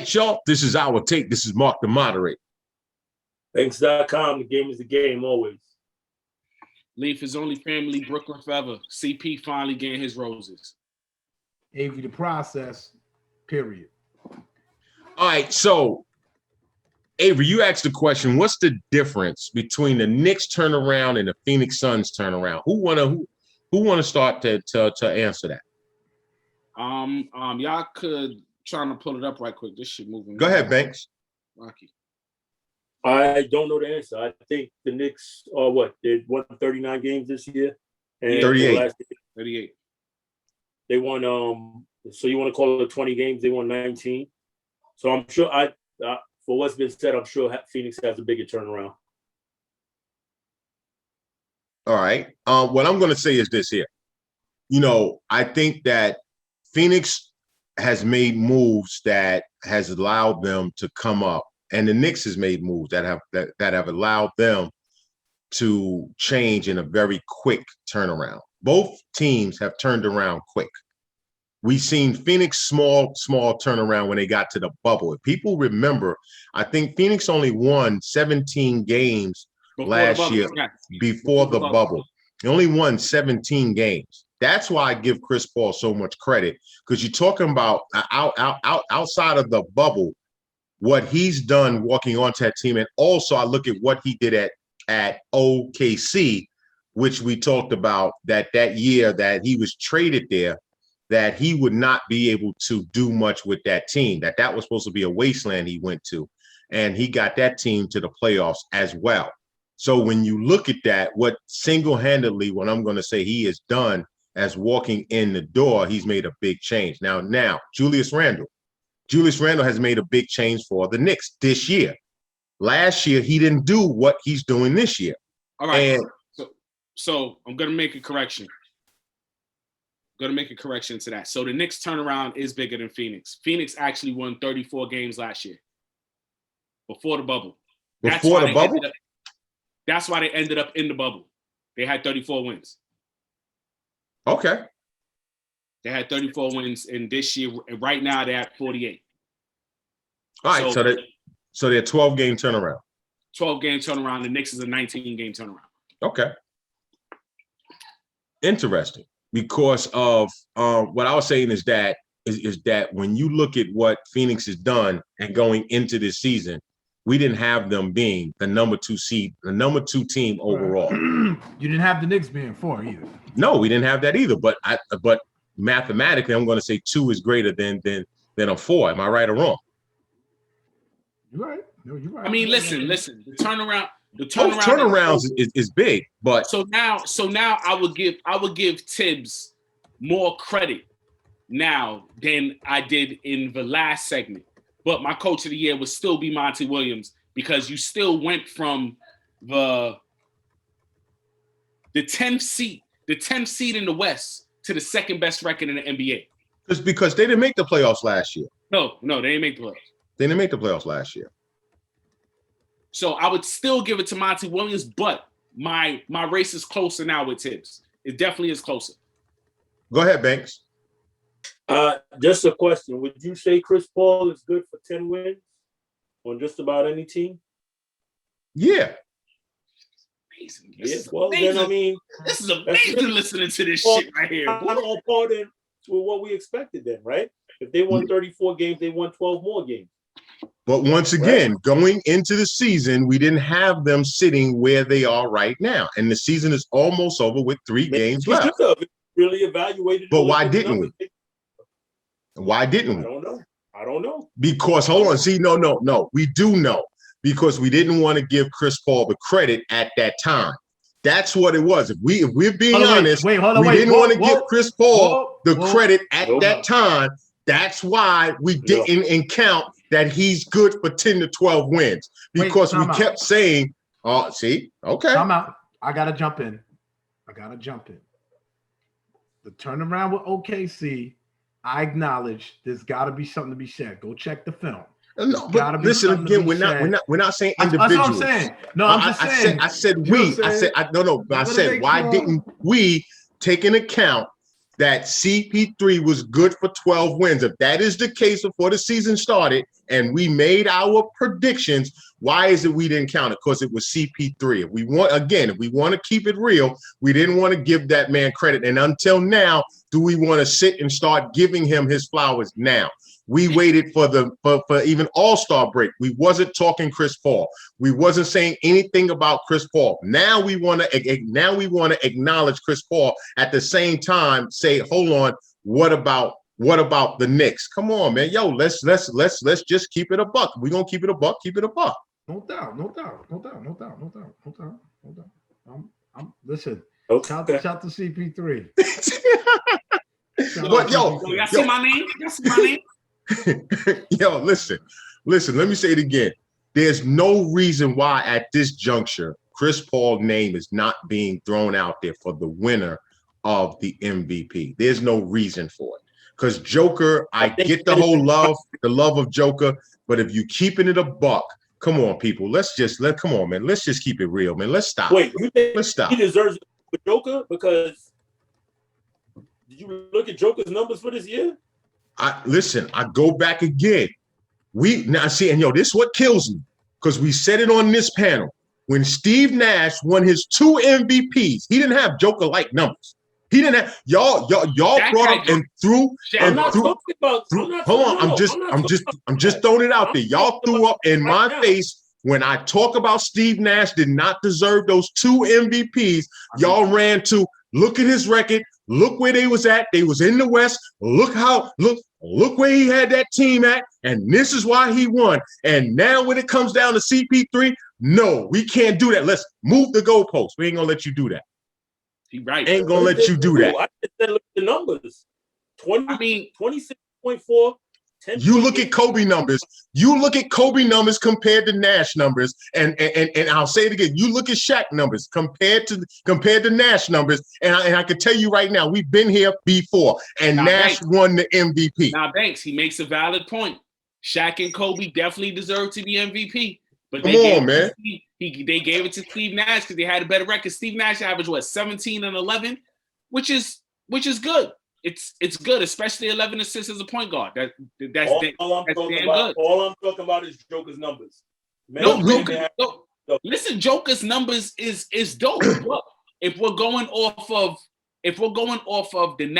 right, y'all. This is our take. This is Mark the Moderator. Thanks.com. The game is the game always. Leaf is only family, Brooklyn forever. CP finally getting his roses. Avery the process, period. All right, so Avery, you asked the question, what's the difference between the Knicks turnaround and the Phoenix Suns turnaround? Who wanna start to answer that? Y'all could try to pull it up right quick. This shit moving. Go ahead, Banks. Rocky. I don't know the answer. I think the Knicks are what? They won 39 games this year. And 38. 38. They won so you want to call it 20 games, they won 19. So I'm sure for what's been said, I'm sure Phoenix has a bigger turnaround. All right. What I'm going to say is this here. I think that Phoenix has made moves that has allowed them to come up, and the Knicks has made moves that have allowed them to change in a very quick turnaround. Both teams have turned around quick. We've seen Phoenix small turnaround when they got to the bubble. If people remember, I think Phoenix only won 17 games last year before the bubble. They only won 17 games. That's why I give Chris Paul so much credit, because you're talking about outside of the bubble, what he's done walking onto that team. And also I look at what he did at OKC, which we talked about that year that he was traded there, that he would not be able to do much with that team, that was supposed to be a wasteland he went to. And he got that team to the playoffs as well. So when you look at that, what single-handedly, what I'm going to say he has done as walking in the door, he's made a big change. Now, Julius Randle has made a big change for the Knicks this year. Last year, he didn't do what he's doing this year. All right. So I'm going to make a correction. To that. So the Knicks turnaround is bigger than Phoenix. Phoenix actually won 34 games last year before the bubble. That's why they ended up in the bubble. They had 34 wins. Okay. They had 34 wins in this year, and right now they're at 48. All right, so they're 12-game turnaround. 12-game turnaround. The Knicks is a 19-game turnaround. Okay. Interesting. Because of what I was saying is that when you look at what Phoenix has done and going into this season, we didn't have them being the number 2 seed, the number 2 team overall. You didn't have the Knicks being 4 either. No, we didn't have that either. But mathematically, I'm going to say 2 is greater than a 4. Am I right or wrong? You're right. No, you're right. I mean, listen. The turnaround. Turnarounds is big, but so now I would give Tibbs more credit now than I did in the last segment. But my coach of the year would still be Monty Williams, because you still went from the 10th seed in the West to the second best record in the NBA. It's because they didn't make the playoffs last year. No, they didn't make the playoffs. They didn't make the playoffs last year. So I would still give it to Monty Williams, but my race is closer now with Tibbs. It definitely is closer. Go ahead, Banks. Just a question. Would you say Chris Paul is good for 10 wins on just about any team? Yeah. Amazing. Then I mean, this is amazing listening to this shit right here. All part in with what we expected then, right? If they won 34 games, they won 12 more games. But once again, going into the season, we didn't have them sitting where they are right now. And the season is almost over with 3 games left. Really evaluated. But why didn't we? Why didn't we? I don't know. Because, hold on. See, no. We do know. Because we didn't want to give Chris Paul the credit at that time. That's what it was. If we're being honest, we didn't want to give Chris Paul the credit at that time. That's why we didn't count that he's good for 10 to 12 wins. Because we kept saying, okay. I'm out. I got to jump in. The turnaround with OKC, I acknowledge there's got to be something to be said. Go check the film. No, but listen again. We're not saying individuals. That's what I'm saying. No, I'm just saying. I said we. I said why didn't we take into account that CP3 was good for 12 wins. If that is the case before the season started and we made our predictions, why is it we didn't count it? Because it was CP3. If we want to keep it real, we didn't want to give that man credit. And until now, do we want to sit and start giving him his flowers now? We waited for even All-Star break. We wasn't talking Chris Paul. We wasn't saying anything about Chris Paul. Now we want to acknowledge Chris Paul at the same time. Say, hold on, what about the Knicks? Come on, man. Yo, let's just keep it a buck. We're gonna keep it a buck. Keep it a buck. No doubt. Listen. Okay. Shout to CP3. But y'all see my name? Y'all see my name? Yo, listen. Let me say it again. There's no reason why at this juncture Chris Paul's name is not being thrown out there for the winner of the MVP. There's no reason for it. Because Joker, I get the whole love of Joker, but if you keeping it a buck, come on, people. Come on, man. Let's just keep it real, man. Let's stop. Wait, you think let's stop. He deserves it for Joker? Because did you look at Joker's numbers for this year? I go back again. This is what kills me, because we said it on this panel. When Steve Nash won his 2 MVPs, he didn't have Joker-like numbers. He didn't have y'all brought up and threw. I'm just throwing it out there. Y'all threw up in my face when I talk about Steve Nash did not deserve those 2 MVPs. Y'all ran to look at his record. Look where they was at. They was in the West. Look where he had that team at. And this is why he won. And now when it comes down to CP3, no, we can't do that. Let's move the goalposts. We ain't gonna let you do that. He right. Ain't gonna let you do that. I just said look at the numbers. 26.4. You look at Kobe numbers. You look at Kobe numbers compared to Nash numbers, and I'll say it again. You look at Shaq numbers compared to Nash numbers, and I can tell you right now, we've been here before, and Nash won the MVP. Now, Banks, he makes a valid point. Shaq and Kobe definitely deserve to be MVP, but they gave it to Steve Nash because they had a better record. Steve Nash averaged 17 and 11, which is good. It's good, especially 11 assists as a point guard. That's all I'm talking about is Joker's numbers. Listen, Joker's numbers is dope. Look, if we're going off of the and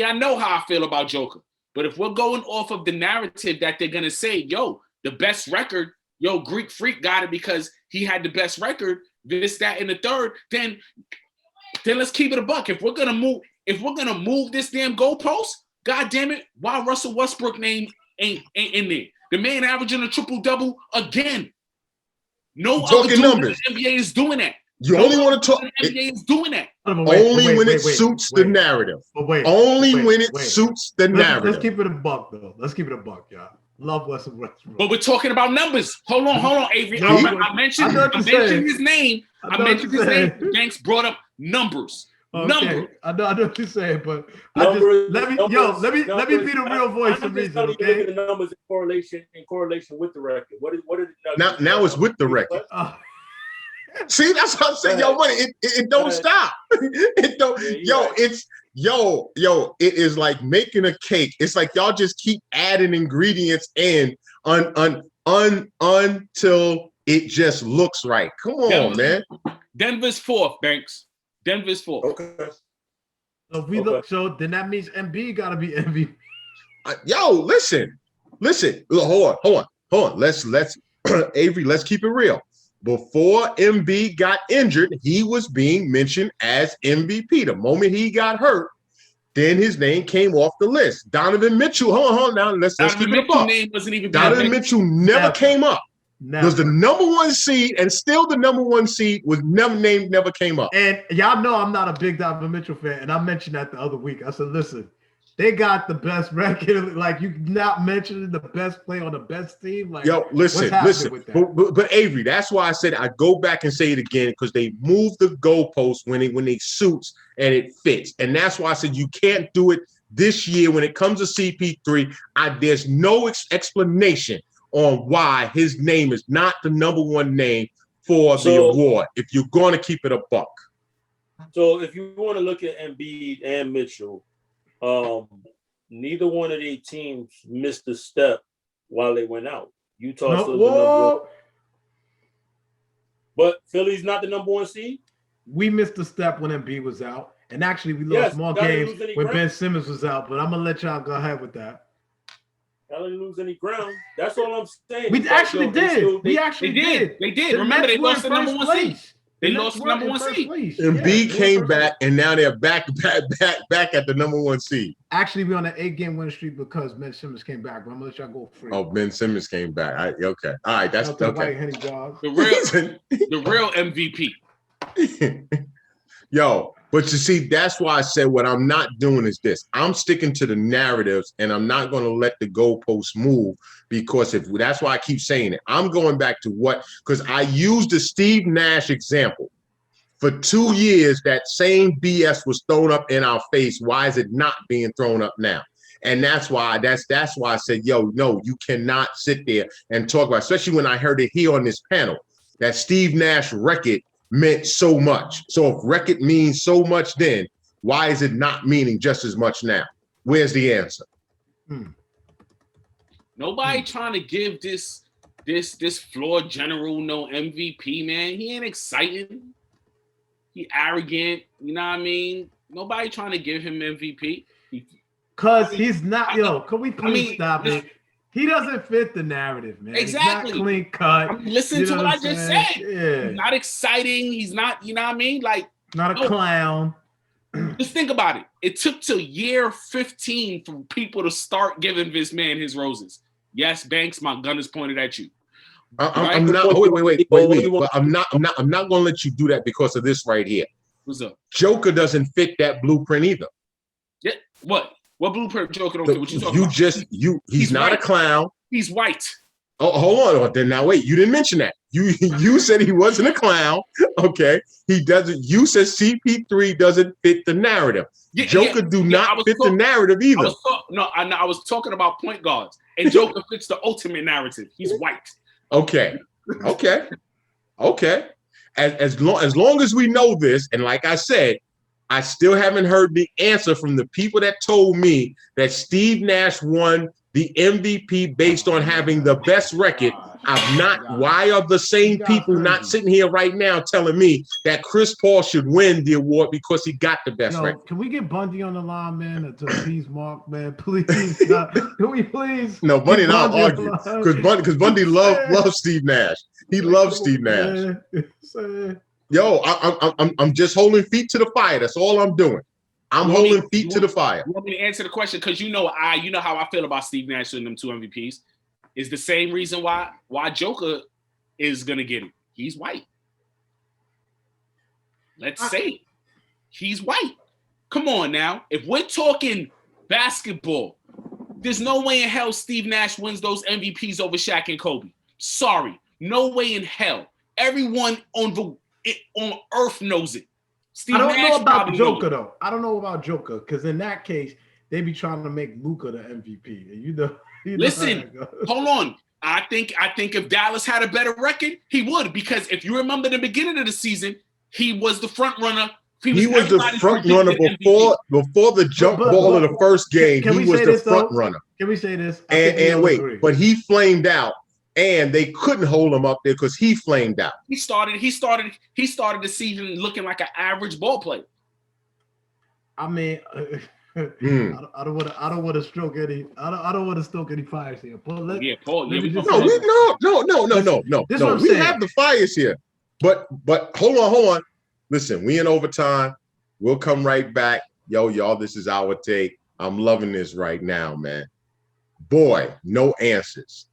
I know how I feel about Joker, but if we're going off of the narrative that they're gonna say, yo, the best record, yo, Greek Freak got it because he had the best record, this, that, and the third, then let's keep it a buck. If we're gonna move this damn goalpost, god damn it, why Russell Westbrook name ain't in there? The man averaging a triple-double again. No other dude in the NBA is doing that. You only want to talk. The NBA is doing that. Only when it suits the narrative. Only when it suits the narrative. Let's keep it a buck, though. Let's keep it a buck, y'all. Love Russell Westbrook. But we're talking about numbers. Hold on, Avery. I mentioned his name. Banks brought up numbers. Okay. Number. I know what you're saying, but let me be the real voice of reason. Okay. The numbers in correlation with the record. What is now it's with the record. See, that's what I'm saying. Yo, it don't stop. It don't. It is like making a cake. It's like y'all just keep adding ingredients in until it just looks right. Come on, man. Denver's 4th, Banks. Denver's 4th. Okay. So if we look, so then that means Embiid got to be MVP. Listen. Hold on. Let's Avery. Let's keep it real. Before Embiid got injured, he was being mentioned as MVP. The moment he got hurt, then his name came off the list. Donovan Mitchell. Hold on now. Let's keep it up. Name wasn't even Donovan Mitchell never came up. Was the number 1 seed, and still the number 1 seed was never came up. And y'all know I'm not a big Donovan Mitchell fan, and I mentioned that the other week. I said, listen, they got the best record. Like, you not mentioning the best player on the best team. Like, listen. But Avery, that's why I said I go back and say it again, because they move the goalposts when they suits and it fits, and that's why I said you can't do it this year when it comes to CP3. There's no explanation on why his name is not the number 1 name for the award, if you're going to keep it a buck. So if you want to look at Embiid and Mitchell, neither one of their teams missed a step while they went out. Utah No, still the number one. But Philly's not the number one seed. We missed a step when Embiid was out, and actually we lost more games when Ben Simmons was out. But I'm gonna let y'all go ahead with that. Y'all didn't lose any ground. That's all I'm saying. We actually did. We actually did. They did. Remember, they lost the number one seed. They lost the number one seed. Embiid came back, and now they're back at the number one seed. Actually, we're on an 8-game winning streak because Ben Simmons came back. But I'm gonna let y'all go free. Oh, Ben Simmons came back. Okay. All right. That's okay. The real MVP. Yo, but you see, that's why I said what I'm not doing is this. I'm sticking to the narratives, and I'm not going to let the goalposts move, because that's why I keep saying it. I'm going back to because I used the Steve Nash example. For 2 years, that same BS was thrown up in our face. Why is it not being thrown up now? And that's why I said, yo, no, you cannot sit there and talk about, especially when I heard it here on this panel, that Steve Nash record meant so much. So if record means so much then, why is it not meaning just as much now? Where's the answer? Nobody trying to give this floor general no MVP, man. He ain't exciting. He arrogant. You know what I mean? Nobody trying to give him MVP. Because he's not, can we please stop it? He doesn't fit the narrative, man. Exactly. He's not clean cut. Listen to what I just said. Yeah. He's not exciting. He's not, you know what I mean? Like, not a clown. Just think about it. It took till year 15 for people to start giving this man his roses. Yes, Banks, my gun is pointed at you. I'm not. Wait. I'm not going to let you do that because of this right here. What's up? Joker doesn't fit that blueprint either. Yeah. What? What blueprint Joker don't fit? What you talking about? He's not white. A clown. He's white. Oh, hold on. Then now wait. You didn't mention that. You said he wasn't a clown. Okay. He doesn't. You said CP3 doesn't fit the narrative. Joker do not fit the narrative either. I was talking about point guards, and Joker fits the ultimate narrative. He's white. Okay. As long as we know this, and like I said, I still haven't heard the answer from the people that told me that Steve Nash won the MVP based on having the best record. Why are the same people not sitting here right now telling me that Chris Paul should win the award because he got the best record? Can we get Bundy on the line, man, to appease Mark, man? Please. Can we please? No, Bundy not argue because Bundy loves Steve Nash. He loves Steve Nash. Yo, I'm just holding feet to the fire. That's all I'm doing. I'm holding feet to the fire. You want me to answer the question? Because you know how I feel about Steve Nash and them 2 MVPs. Is the same reason why Joker is gonna get it. He's white. Let's say it. He's white. Come on now. If we're talking basketball, there's no way in hell Steve Nash wins those MVPs over Shaq and Kobe. Sorry, no way in hell. Everyone on earth knows it. I don't know about Joker though. I don't know about Joker because in that case they be trying to make Luka the MVP. And you know listen, hold on. I think if Dallas had a better record, he would, because if you remember the beginning of the season, he was the front runner. He was the front runner before the jump ball of the first game. He was the front runner. Can we say this? And wait, but he flamed out, and they couldn't hold him up there because he flamed out. He started the season looking like an average ball player. I mean. I don't want to stroke any. I don't want to stoke any fires here. Paul. No. We have the fires here, but hold on. Listen, we in overtime. We'll come right back. Yo, y'all, this is our take. I'm loving this right now, man. Boy, no answers.